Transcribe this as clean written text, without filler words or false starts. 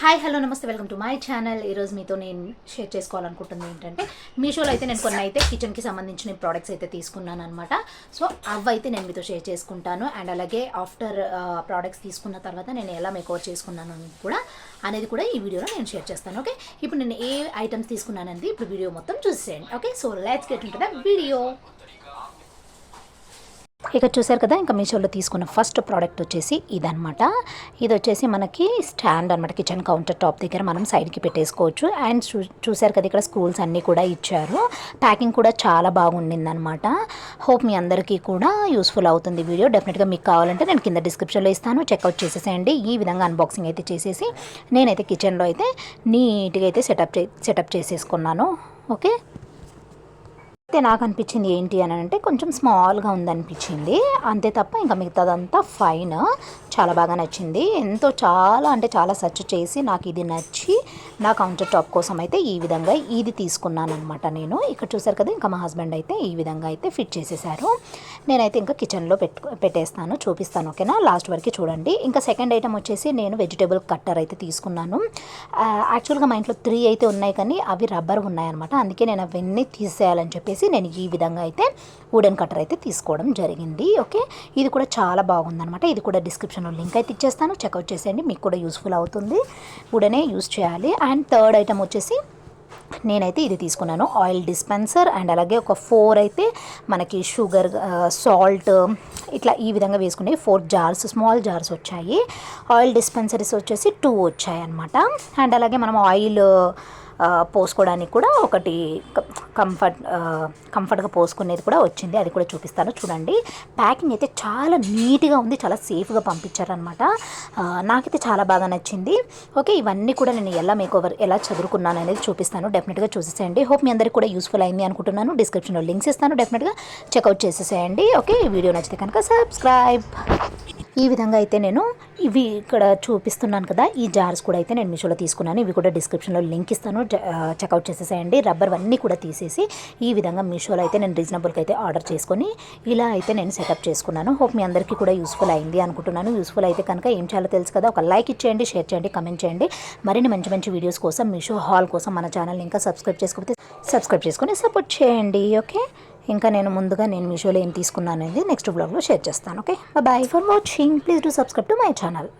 Hi hello నమస్తే welcome to my channel. ఈరోజు మీతో నేను షేర్ చేసుకోవాలనుకుంటుంది ఏంటంటే మీషోలో అయితే నేను కొన్ని అయితే కిచెన్కి సంబంధించిన ప్రోడక్ట్స్ అయితే తీసుకున్నాను అనమాట. సో అవి అయితే నేను మీతో షేర్ చేసుకుంటాను. అండ్ అలాగే ఆఫ్టర్ ప్రోడక్ట్స్ తీసుకున్న తర్వాత నేను ఎలా మేకవర్ చేసుకున్నాను కూడా అనేది కూడా ఈ వీడియోలో నేను షేర్ చేస్తాను. ఓకే, ఇప్పుడు నేను ఏ ఐటమ్స్ తీసుకున్నానండి ఇప్పుడు వీడియో మొత్తం చూసేయండి. Okay, so let's get into the video. ఇక చూసారు కదా, ఇంకా మీషోలో తీసుకున్న ఫస్ట్ ప్రోడక్ట్ వచ్చేసి ఇదనమాట. ఇది వచ్చేసి మనకి స్టాండ్ అనమాట. కిచెన్ కౌంటర్ టాప్ దగ్గర మనం సైడ్కి పెట్టేసుకోవచ్చు. అండ్ చూసారు కదా, ఇక్కడ స్కూల్స్ అన్నీ కూడా ఇచ్చారు. ప్యాకింగ్ కూడా చాలా బాగుండిందనమాట. హోప్ మీ అందరికీ కూడా యూస్ఫుల్ అవుతుంది వీడియో. డెఫినెట్గా మీకు కావాలంటే నేను కింద డిస్క్రిప్షన్లో ఇస్తాను, చెక్అవుట్ చేసేసేయండి. ఈ విధంగా అన్బాక్సింగ్ అయితే చేసేసి నేనైతే కిచెన్లో అయితే నీట్గా అయితే సెటప్ చేసేసుకున్నాను. ఓకే, అయితే నాకు అనిపించింది ఏంటి అని అంటే కొంచెం స్మాల్గా ఉందనిపించింది అంతే తప్ప ఇంకా మిగతాదంతా ఫైన్. చాలా బాగా నచ్చింది. చాలా అంటే చాలా సెర్చ్ చేసి నాకు ఇది నచ్చి నా కౌంటర్ టాప్ కోసం అయితే ఈ విధంగా ఇది తీసుకున్నాను అనమాట. నేను ఇక్కడ చూసారు కదా, ఇంకా మా హస్బెండ్ అయితే ఈ విధంగా అయితే ఫిట్ చేసేసారు. నేనైతే ఇంకా కిచెన్లో పెట్టేస్తాను, చూపిస్తాను. ఓకేనా, లాస్ట్ వరకు చూడండి. ఇంకా సెకండ్ ఐటమ్ వచ్చేసి నేను వెజిటేబుల్ కట్టర్ అయితే తీసుకున్నాను. యాక్చువల్గా మా ఇంట్లో 3 అయితే ఉన్నాయి, కానీ అవి రబ్బర్ ఉన్నాయన్నమాట. అందుకే నేను అవన్నీ తీసేయాలని చెప్పేసి నేను ఈ విధంగా అయితే వుడెన్ కట్టర్ అయితే తీసుకోవడం జరిగింది. ఓకే, ఇది కూడా చాలా బాగుందనమాట. ఇది కూడా డిస్క్రిప్షన్లో లింక్ అయితే ఇచ్చేస్తాను, చెక్అవుట్ చేసేయండి. మీకు కూడా యూస్ఫుల్ అవుతుంది. వుడెనే యూస్ చేయాలి. అండ్ థర్డ్ ఐటమ్ వచ్చేసి నేనైతే ఇది తీసుకున్నాను, ఆయిల్ డిస్పెన్సర్. అండ్ అలాగే ఒక 4 అయితే మనకి షుగర్, సాల్ట్ ఇట్లా ఈ విధంగా వేసుకునే 4 జార్స్, స్మాల్ జార్స్ వచ్చాయి. ఆయిల్ డిస్పెన్సరీస్ వచ్చేసి 2 వచ్చాయి అనమాట. అండ్ అలాగే మనం ఆయిల్ పోసుకోవడానికి కూడా ఒకటి కంఫర్ట్గా పోసుకునేది కూడా వచ్చింది. అది కూడా చూపిస్తాను చూడండి. ప్యాకింగ్ అయితే చాలా నీట్గా ఉంది, చాలా సేఫ్గా పంపించారనమాట. నాకైతే చాలా బాగా నచ్చింది. ఓకే, ఇవన్నీ కూడా నేను ఎలా చదువుకున్నాను అనేది చూపిస్తాను. డెఫినెట్గా చూసేసేయండి. హోప్ మీ అందరికీ కూడా యూస్ఫుల్ అయింది అనుకుంటున్నాను. డిస్క్రిప్షన్లో లింక్స్ ఇస్తాను, డెఫినెట్గా చెక్అవుట్ చేసేసేయండి. ఓకే, ఈ వీడియో నచ్చితే కనుక సబ్స్క్రైబ్. ఈ విధంగా అయితే నేను ఇవి ఇక్కడ చూపిస్తున్నాను కదా, ఈ జార్స్ కూడా అయితే నేను మీషోలో తీసుకున్నాను. ఇవి కూడా డిస్క్రిప్షన్లో లింక్ ఇస్తాను, చెక్అవుట్ చేసేసేయండి. రబ్బర్ అన్నీ కూడా తీసేసి ఈ విధంగా మీషోలో అయితే నేను రీజనబుల్గా అయితే ఆర్డర్ చేసుకొని ఇలా అయితే నేను సెటప్ చేసుకున్నాను. హోప్ మీ అందరికీ కూడా యూస్ఫుల్ అయింది అనుకుంటున్నాను. యూస్ఫుల్ అయితే కనుక ఏం చేయాలో తెలుసు కదా, ఒక లైక్ ఇచ్చేయండి, షేర్ చేయండి, కమెంట్ చేయండి. మరిన్ని మంచి మంచి వీడియోస్ కోసం మీషో హాల్ కోసం మన ఛానల్ ఇంకా సబ్స్క్రైబ్ చేసుకొని సపోర్ట్ చేయండి. ఓకే, ఇంకా నేను మీషోలో ఏం తీసుకున్నాను అనేది నెక్స్ట్ బ్లాగ్లో షేర్ చేస్తాను. Okay, bye for watching. Please do subscribe to my channel.